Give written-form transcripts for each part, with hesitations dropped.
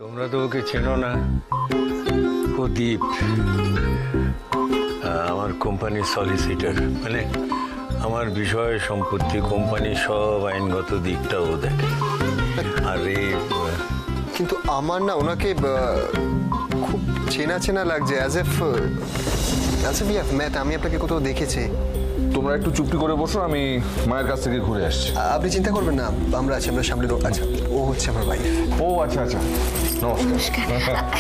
তোমরা তো ওকে চেনো না, ও দীপ, আমার কোম্পানির সলিসিটার। মানে আমার বিষয় সম্পত্তি, কোম্পানি সব আইনগত দিকটা ও দেখে। আর কিন্তু আমার না ওনাকে খুব চেনা চেনা লাগছে, অ্যাজ এফ উই হ্যাভ মেট। আমি আপনাকে কোথাও দেখেছি। তোমরা একটু চুপটি করে বসো, আমি মায়ের কাছ থেকে ঘুরে আসছি। আপনি চিন্তা করবেন না, আমরা আছি, আমরা সামনে। আচ্ছা, ও হচ্ছে আমার ভাই। ও আচ্ছা আচ্ছা, নমস্কার।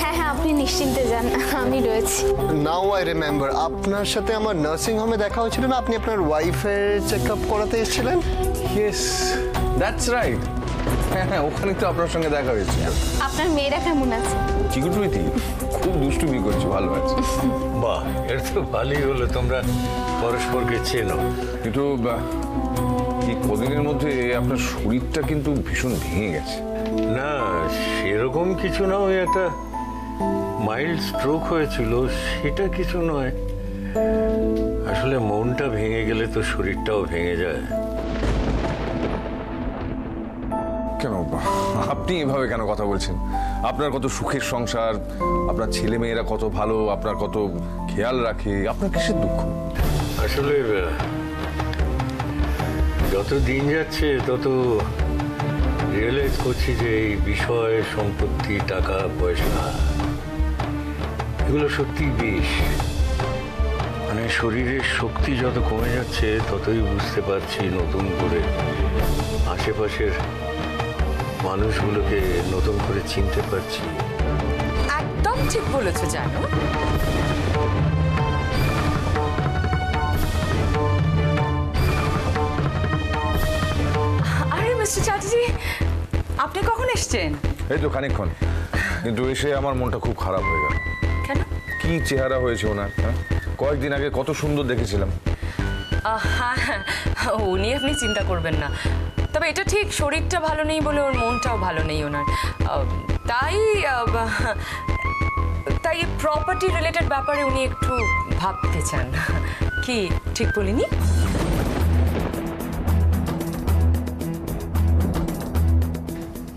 হ্যাঁ হ্যাঁ, আপনি নিশ্চিন্তে যান, আমি রয়েছি। নাও আই রিমেম্বার, আপনার সাথে আমার নার্সিং হোমে দেখা হয়েছিল না? আপনি আপনার ওয়াইফের চেক আপ করাতে এসেছিলেন। Yes, that's right. হ্যাঁ হ্যাঁ, ওখানে তো আপনার সঙ্গে দেখা হয়েছিল। আপনার মেয়েরা কেমন আছে? চিকুটুইতি খুব দুষ্টুমি করছে, ভালো আছে। বাহ, এর তো ভালোই হলো, তোমরা পরস্পরকে চেনো। কিন্তু এই কদিনের মধ্যে আপনার শরীরটা কিন্তু ভীষণ ভেঙে গেছে। না, সেরকম কিছু না, ওই একটা মাইল্ড স্ট্রোক হয়েছিল, সেটা কিছু নয়। আসলে মনটা ভেঙে গেলে তো শরীরটাও ভেঙে যায়। কেন আপনি এভাবে কেন কথা বলছেন? আপনার কত সুখের সংসার, আপনার ছেলে মেয়েরা কত ভালো, আপনার কত খেয়াল রাখে, আপনার কিসের দুঃখ? আসলে যত দিন যাচ্ছে তত রিয়েলাইজ করছি যে এই বিষয় সম্পত্তি, টাকা পয়সা, এগুলো সত্যি বিষ। মানে শরীরের শক্তি যত কমে যাচ্ছে ততই বুঝতে পারছি নতুন করে আশেপাশের মানুষগুলোকে নতুন করে চিনতে পারছি। একদম ঠিক বলেছো জানো। আরে মিস্টার চ্যাটার্জি, আপনি কখন এসছেন? এই তো খানিকক্ষণ, কিন্তু এসে আমার মনটা খুব খারাপ হয়ে গেল। কেন? কি চেহারা হয়েছে ওনার! কয়েকদিন আগে কত সুন্দর দেখেছিলাম। হ্যাঁ, ও নিয়ে আপনি চিন্তা করবেন না। তবে এটা ঠিক, শরীরটা ভালো নেই বলে ওর মনটাও ভালো নেই ওনার। তাই প্রপার্টি রিলেটেড ব্যাপারে উনি একটু ভাবতে চান। কি ঠিক বলিনি?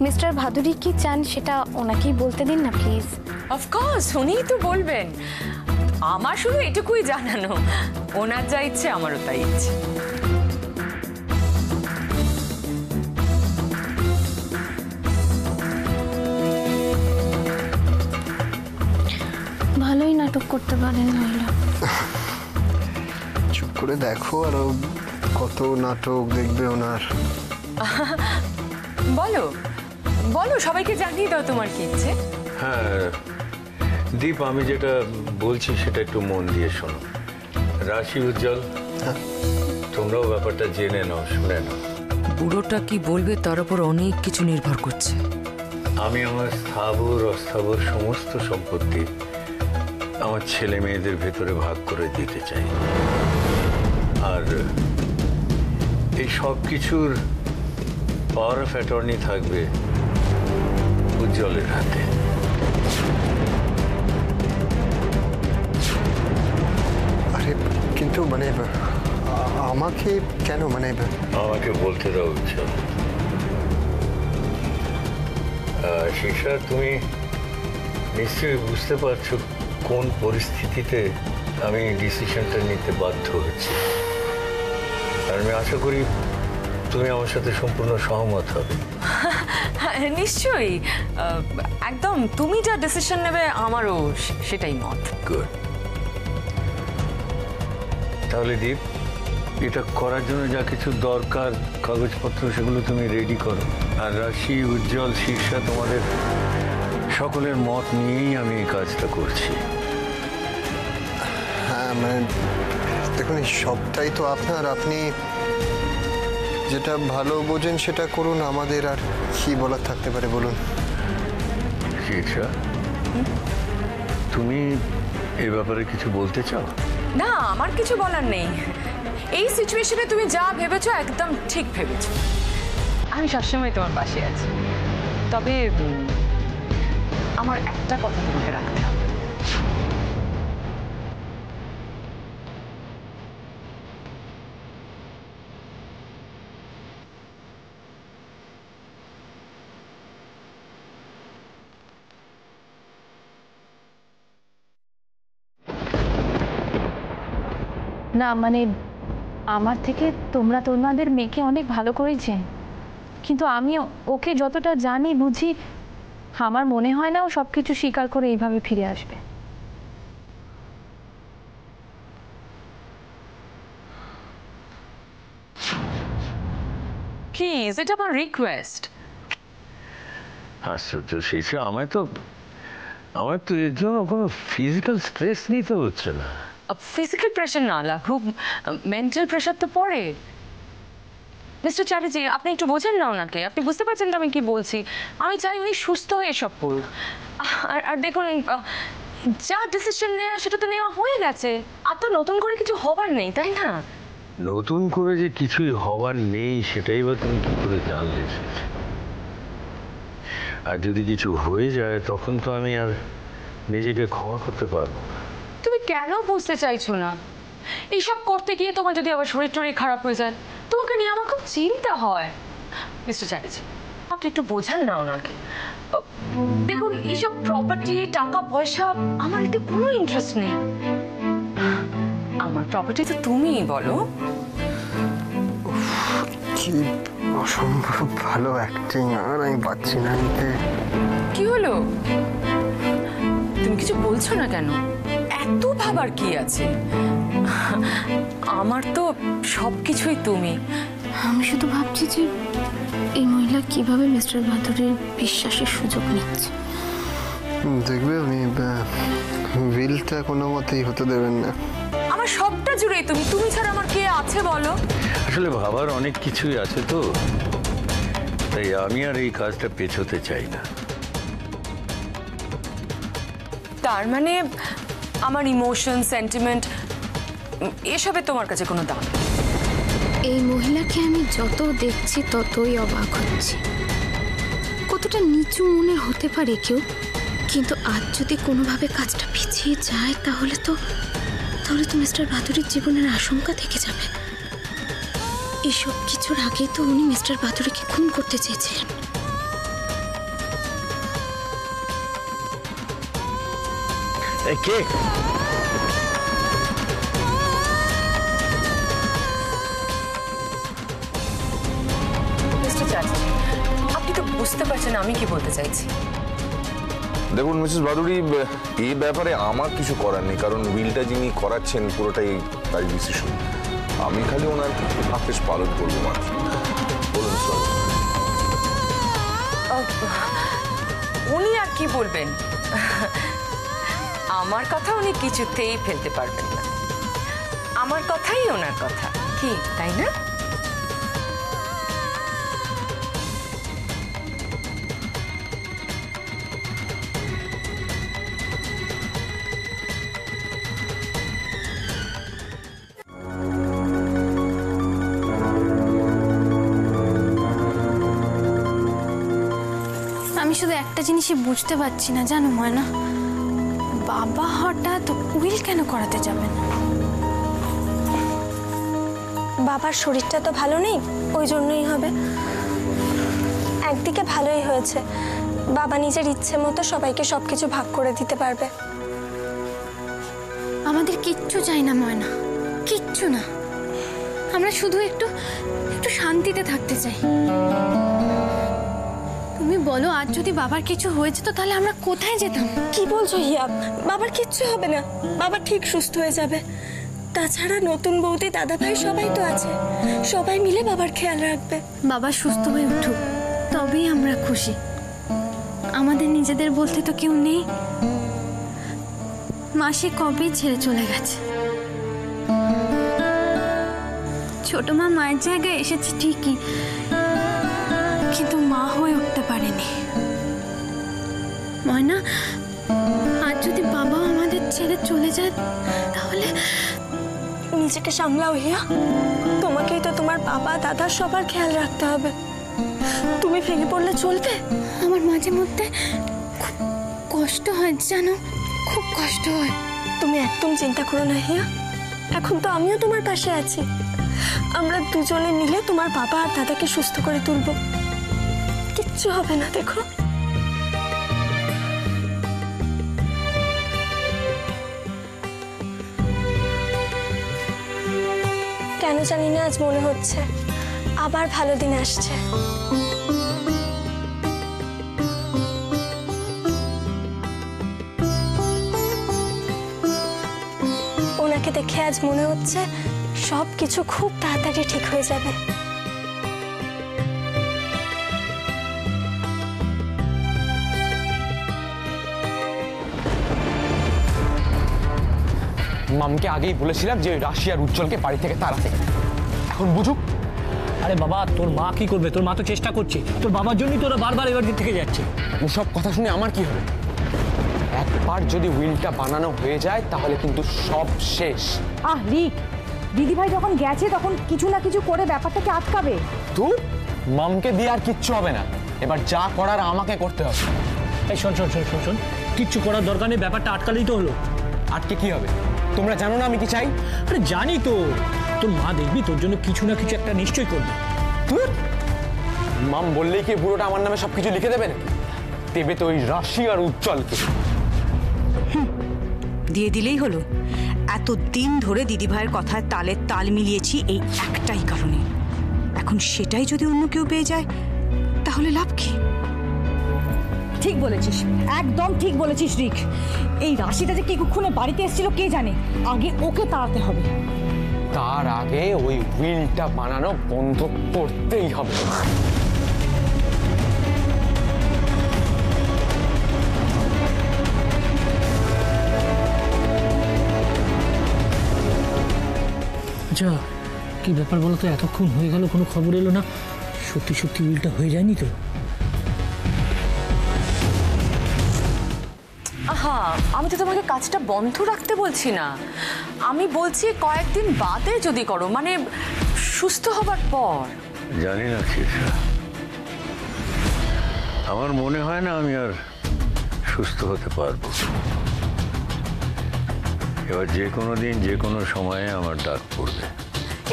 মিস্টার ভাদুরী কি চান সেটা ওনাকেই বলতে দিন না প্লিজ। অফকোর্স, উনিই তো বলবেন। আমার শুধু এটুকুই জানানো, ওনার যা ইচ্ছে আমারও তাই ইচ্ছে। ভালোই নাটক করতে পারেন নইলে। চুপ করে দেখো, আরো কত নাটক দেখবে ওনার। বলো বলো, সবাইকে জানিয়ে দাও তোমার কি ইচ্ছে। হ্যাঁ দীপ, আমি যেটা বলছি সেটা একটু মন দিয়ে শোনো। রাশি, উজ্জ্বল, তোমরাও ব্যাপারটা জেনে নাও, শুনে নাও। বুড়োটা কি বলবে তার উপর অনেক কিছু নির্ভর করছে। আমি আমার স্থাবর অস্থাবর সমস্ত সম্পত্তি আমার ছেলে মেয়েদের ভেতরে ভাগ করে দিতে চাই। আর এই সব কিছুর পাওয়ার অফ অ্যাটর্নি থাকবে উজ্জ্বলের হাতে। আরে কিন্তু মানে আমাকে কেন, মানে আমাকে বলতে দাও উজ্জ্বল। শিশা, তুমি নিশ্চয়ই বুঝতে পারছো কোন পরিস্থিতিতে আমি ডিসিশনটা নিতে বাধ্য হচ্ছি। আর আমি আশা করি তুমি আমার সাথে সম্পূর্ণ সহমত হবে। নিশ্চয়ই, একদম। তুমি যা ডিসিশন নেবে আমারও সেটাই মত। গুড। তাহলে দীপ, এটা করার জন্য যা কিছু দরকার কাগজপত্র সেগুলো তুমি রেডি করো। আর রাশি, উজ্জ্বল, শীর্ষা, তোমাদের সকলের মত নিয়েই আমি এই কাজটা করছি। হ্যাঁ মানে দেখুন, এই সবটাই তো আপনার, আপনি যেটা ভালো বোঝেন সেটা করুন। আমাদের আর কি বলার থাকতে পারে বলুন। শীর্ষা, তুমি এ ব্যাপারে কিছু বলতে চাও? না, আমার কিছু বলার নেই। এই সিচুয়েশনে তুমি যা ভেবেছো একদম ঠিক ভেবেছো। আমি সবসময় তোমার পাশে আছি। তবে আমার একটা কথা তোমাকে রাখতে হবে। না মানে আমার থেকে তোমরা তোমাদের মেয়েকে অনেক ভালো করেছে, কিন্তু আমি ওকে যতটা জানি বুঝি আমার মনে হয় না ও সব কিছু স্বীকার করে এইভাবে ফিরে আসবে। প্লিজ, এটা আমার রিকোয়েস্ট। আশ্চর্য শিশু, আমার তো এর জন্য কোনো ফিজিক্যাল স্ট্রেস নিতে হচ্ছে না। ফিজিক্যাল প্রেশার না লাগুক, মেন্টাল প্রেশার তো পড়ে। মিস্টার চ্যাটার্জি, আপনি একটু বোঝেন না ওনাকে, আপনি বুঝতে পারছেন না আমি কি বলছি? আমি চাই উনি সুস্থ হয়ে এসব করুক। আর দেখুন, যা ডিসিশন নেওয়া সেটা তো নেওয়া হয়ে গেছে, আর তো নতুন করে কিছু হবার নেই, তাই না? নতুন করে যে কিছুই হওয়ার নেই সেটাই বা তুমি কি করে জানলে? আর যদি কিছু হয়ে যায় তখন তো আমি আর নিজেকে ক্ষমা করতে পারবো না। তুমি কেন বুঝতে চাইছো না? এইসব করতে গিয়ে তোমার যদি আবার শরীর টরীর খারাপ হয়ে যায়, তোমাকে নিয়ে আমার খুব চিন্তা হয়। মিস্টার চ্যাটার্জি, আপনি একটু বোঝান না ওনাকে। দেখুন, এইসব প্রপার্টি, টাকা পয়সা, আমার এতে কোনো ইন্টারেস্ট নেই। আমার প্রপার্টি তো তুমিই বলো। কি অসম্ভব ভালো অ্যাক্টিং, আর আমি পাচ্ছি না নিতে। কি হলো? তুমি কিছু বলছো না কেন? এত ভাবার কি আছে? আমার তো সবকিছুই তুমি। আমি শুধু ভাবছি যে এই মহিলা কিভাবে মিস্টার ভাদুরীর বিশ্বাসের সুযোগ নিচ্ছে। দেখবে উনি উইলটা কোনো মতেই হতে দেবেন না। আমার সবটা জুড়েই তুমি, তুমি ছাড়া আমার কে আছে বলো? আসলে ভাবার অনেক কিছুই আছে তো, তাই আমি আর এই কাজটা পেছোতে চাই না। তার মানে আমার ইমোশন, সেন্টিমেন্ট এসবে তোমার কাছে কোনো দাম নেই? এই মহিলাকে আমি যত দেখছি ততই অবাক হচ্ছি। কতটা নিচু মনে হতে পারে কেউ, কিন্তু আজ যদি কোনোভাবে কাজটা পিছিয়ে যায় তাহলে তো মিস্টার ভাদুরীর জীবনের আশঙ্কা থেকে যাবে। এসব কিছুর আগেই তো উনি মিস্টার ভাদুরীকে খুন করতে চেয়েছিলেন। কে? মিস্টার চ্যাটার্জি, আপনি তো বুঝতে পারছেন আমি কি বলতে চাইছি। দেখুন মিসেস ভাদুরী, এই ব্যাপারে আমার কিছু করার নেই, কারণ উইলটা যিনি করাচ্ছেন পুরোটাই তার ডিসিশন। আমি খালি ওনার আদেশ পালন করবো মাত্র। বলুন স্যার। উনি আর কি বলবেন? আমার কথা উনি কিছুতেই ফেলতে পারবেন না। আমার কথাই ওনার কথা, কি তাই না? আমি শুধু একটা জিনিসই বুঝতে পারছি না, জানো ময়না, বাবা হঠাৎ উইল কেন করাতে যাবেন? বাবার শরীরটা তো ভালো নেই, ওই জন্যই হবে। একদিকে ভালোই হয়েছে, বাবা নিজের ইচ্ছে মতো সবাইকে সবকিছু ভাগ করে দিতে পারবে। আমাদের কিচ্ছু চাই না ময়না, কিচ্ছু না। আমরা শুধু একটু শান্তিতে থাকতে চাই। তুমি বলো, আজ যদি বাবার কিছু হয়েছে তো তাহলে আমরা কোথায় যেতাম? কি বলছো হিয়া? বাবার কিচ্ছু হবে না, বাবা ঠিক সুস্থ হয়ে যাবে। তাছাড়া নতুন বৌদি, দাদা ভাই সবাই তো আছে, সবাই মিলে বাবার খেয়াল রাখবে। বাবা সুস্থ হয়ে উঠুক, তবেই আমরা খুশি। আমাদের নিজেদের বলতে তো কেউ নেই। মাসি কবে ছেড়ে চলে গেছে। ছোট মা মায়ের জায়গায় এসেছে ঠিকই, কিন্তু মা হয়ে উঠতে পারেনি। ময়না, আজ যদি বাবা আমাদের ছেড়ে চলে যায় তাহলে? নিজেকে সামলাও হিয়া, তোমাকেই তো তোমার বাবা দাদা সবার খেয়াল রাখতে হবে। তুমি ভেঙে পড়লে চলবে? আমার মাঝে মধ্যে খুব কষ্ট হয় জানো, খুব কষ্ট হয়। তুমি একদম চিন্তা করো না হিয়া, এখন তো আমিও তোমার পাশে আছি। আমরা দুজনে মিলে তোমার বাবা আর দাদাকে সুস্থ করে তুলবো, কিচ্ছু হবে না। দেখো, কেন জানি না আজ মনে হচ্ছে আবার ভালো দিন আসছে। ওনাকে দেখে আজ মনে হচ্ছে সব কিছু খুব তাড়াতাড়ি ঠিক হয়ে যাবে। মামকে আগেই বলেছিলাম যে রাশি আর উজ্জ্বলকে বাড়ি থেকে তাড়াতে, এখন বুঝুক। আরে বাবা, তোর মা কি করবে? তোর মা তো চেষ্টা করছে, তোর বাবার জন্যই তোরা বারবার এবার থেকে যাচ্ছে। ওসব কথা শুনে আমার কি হবে? একবার যদি উইলটা বানানো হয়ে যায় তাহলে কিন্তু সব শেষ। রিক, দিদিভাই যখন গেছে তখন কিছু না কিছু করে ব্যাপারটাকে আটকাবে। তুই মামকে দিয়ে আর কিচ্ছু হবে না, এবার যা করার আমাকে করতে হবে। এই শোন শোন শোন শোন শোন, কিচ্ছু করার দরকার নেই, ব্যাপারটা আটকালেই তো হলো। আটকে কি হবে? তোমরা জানো না আমি কি চাই? আরে জানি তো, তোর মা দেখবি তোর জন্য কিছু না কিছু একটা নিশ্চয়ই করবে। তুই মাম বললেই কি বুড়োটা আমার নামে সবকিছু লিখে দেবে নাকি? দেবে তো ওই রাশি আর উজ্জ্বলকে। দিয়ে দিলেই হলো। এত দিন ধরে দিদিভাইয়ের কথায় তালে তাল মিলিয়েছি এই একটাই কারণে। এখন সেটাই যদি অন্য কেউ পেয়ে যায় তাহলে লাভ কি? ঠিক বলেছিস, একদম ঠিক বলেছিস রিক। এই রাশিটা যে কি কুক্ষণে বাড়িতে এসেছিল কে জানে, আগে ওকে তাড়াতে হবে। তার আগে ওই উইলটা বানানো বন্ধ করতেই হবে। আচ্ছা, কি ব্যাপার বলো তো? এতক্ষণ হয়ে গেল কোনো খবর এলো না। সত্যি সত্যি উইলটা হয়ে যায়নি তো? আহা, আমি তো তোমাকে কাজটা বন্ধ রাখতে বলছি না, আমি বলছি কয়েকদিন বাদে যদি করো, মানে সুস্থ হবার পর। জানি না শীর্ষা, আমার মনে হয় না আমি আর সুস্থ হতে পারবো। এবার যে কোনো দিন যে কোনো সময়ে আমার ডাক পড়বে।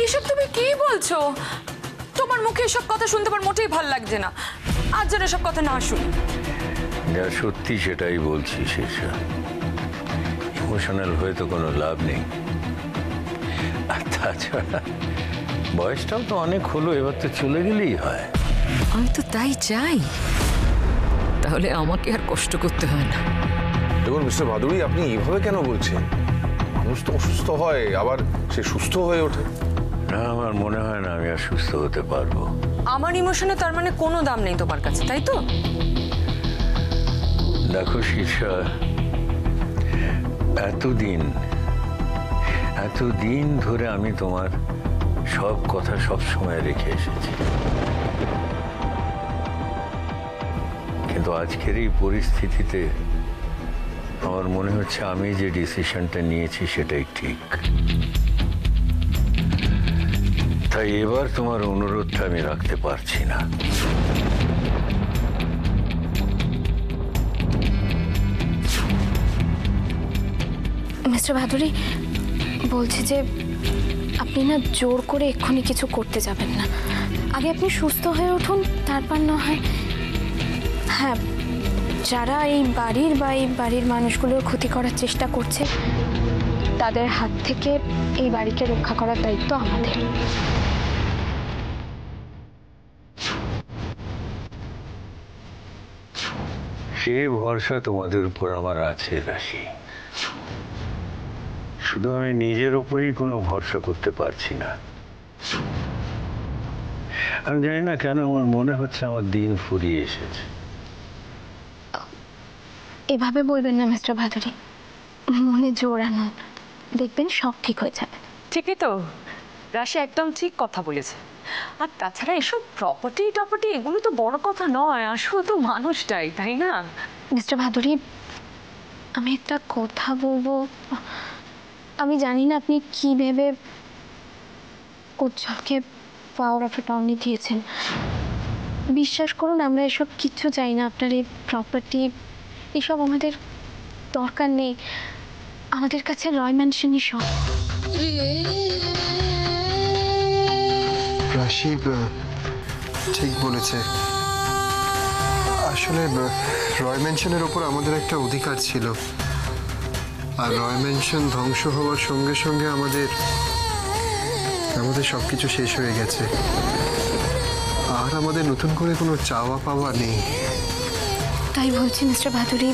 এসব তুমি কি বলছো? তোমার মুখে এসব কথা শুনতে আমার মোটেই ভালো লাগছে না। আর যেন এসব কথা না শুনি। যা সত্যি সেটাই বলছি শীর্ষা, ইমোশনাল হয়ে তো কোনো লাভ নেই। আর তাছাড়া বয়সটাও তো অনেক হলো, এবার তো চলে গেলেই হয়। আমি তো তাই চাই, তাহলে আমাকে আর কষ্ট করতে হয় না। দেখুন মিস্টার ভাদুড়ি, আপনি এইভাবে কেন বলছেন? মানুষ তো অসুস্থ হয়, আবার সে সুস্থ হয়ে ওঠে। না, আমার মনে হয় না আমি আর সুস্থ হতে পারবো। আমার ইমোশনে তার মানে কোনো দাম নেই তোমার কাছে, তাই তো? দেখো শীর্ষা, এতদিন ধরে আমি তোমার সব কথা সব সময় রেখে এসেছি, কিন্তু আজকের এই পরিস্থিতিতে আমার মনে হচ্ছে আমি যে ডিসিশনটা নিয়েছি সেটাই ঠিক। তাই এবার তোমার অনুরোধটা আমি রাখতে পারছি না। মিস্টার ভাদুড়ি, বলছি যে আপনি না জোর করে এক্ষুনি কিছু করতে যাবেন না। আগে আপনি সুস্থ হয়ে উঠুন, তারপর না হয়। হ্যাঁ, যারা এই বাড়ির মানুষগুলোর ক্ষতি করার চেষ্টা করছে তাদের হাত থেকে এই বাড়িকে রক্ষা করার দায়িত্ব আমাদের। সে ভরসা তোমাদের উপর আমার আছে রাশি, শুধু আমি নিজের উপরেই কোনো ভরসা করতে পারছি না। আমি জানি না কেন আমার মনে হচ্ছে আমার দিন ফুরিয়ে এসেছে। এভাবে বলবেন না মিস্টার ভাদুড়ি, মনে জোর আনুন, দেখবেন সব ঠিক হয়ে যাবে। ঠিকই তো, রাশি একদম ঠিক কথা বলেছে। আর তাছাড়া এসব প্রপার্টি এগুলো তো বড় কথা নয়, আসলে তো মানুষটাই, তাই না? মিস্টার ভাদুড়ি, আমি একটা কথা বলবো। আমি জানি না আপনি কি ভেবে উজ্জ্বলকে পাওয়ার অফ অ্যাটর্নি দিয়েছেন। বিশ্বাস করুন, আমরা এসব কিচ্ছু চাই না। আপনার এই প্রপার্টি এসব আমাদের দরকার নেই। আমাদের কাছে রয় ম্যানশনই সব। রাশি ঠিক বলেছে। আসলে রয় ম্যানশনের ওপর আমাদের একটা অধিকার ছিল, আর রয় ম্যানশন ধ্বংস হওয়ার সঙ্গে সঙ্গে আমাদের আমাদের সবকিছু শেষ হয়ে গেছে, আর আমাদের নতুন করে কোনো চাওয়া পাওয়া নেই। তাই বলছি মিস্টার ভাদুরী,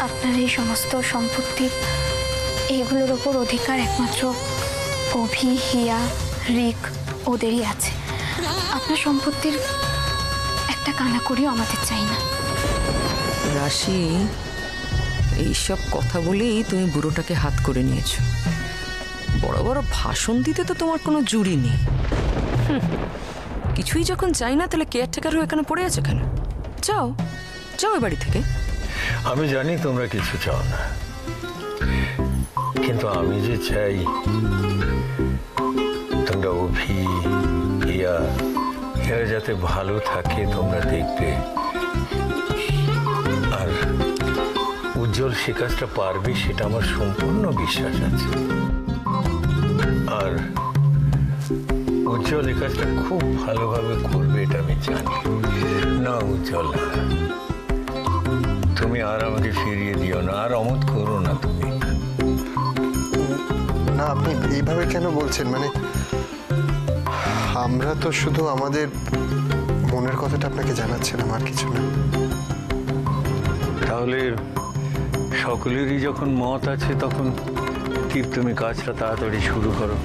আপনার এই সমস্ত সম্পত্তি এগুলোর ওপর অধিকার একমাত্র অভি, হিয়া, রিক ওদেরই আছে। আপনার সম্পত্তির একটা কানাকড়িও আমাদের চাই না। রাশি, এইসব কথা বলেই তুমি বুড়োটাকে হাত করে নিয়েছো। বড় বড় ভাষণ দিতে তো তোমার কোনো জুড়ি নেই। কিছুই যখন চাই না, তাহলে কেয়ারটেকার হয়ে এখানে পড়ে আছে কেন? যাও যাও এ বাড়ি থেকে। আমি জানি তোমরা কিছু চাও না, কিন্তু আমি যে চাই তোমরা অভি, হিয়া এরা যাতে ভালো থাকে তোমরা দেখবে, আর উজ্জ্বল সে কাজটা পারবে সেটা আমার সম্পূর্ণ বিশ্বাস আছে। আর উজ্জ্বল এই কাজটা খুব ভালোভাবে করবে এটা আমি জানি। না উজ্জ্বল, তুমি আর আমাকে ফিরিয়ে দিও না, আর অমত করো না তুমি। না, আপনি এইভাবে কেন বলছেন? মানে আমরা তো শুধু আমাদের মনের কথাটা আপনাকে জানাচ্ছিলাম, আর কিছু না। তাহলে সকলেরই যখন মত আছে তখন তুমি কাজটা তাড়াতাড়ি শুরু করো।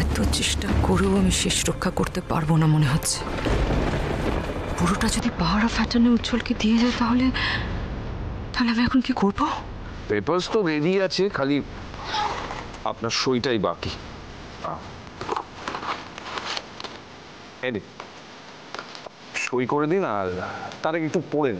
এত চেষ্টা করেও আমি শেষ রক্ষা করতে পারবো না মনে হচ্ছে। পুরোটা যদি পাহাড়া ফ্যাটানে উজ্জ্বলকে দিয়ে যায়, তাহলে আমি এখন কি করবো? পেপারস তো রেডি আছে, খালি আপনার সইটাই বাকি। সই করে দিন, আর তার একটু পড়েন।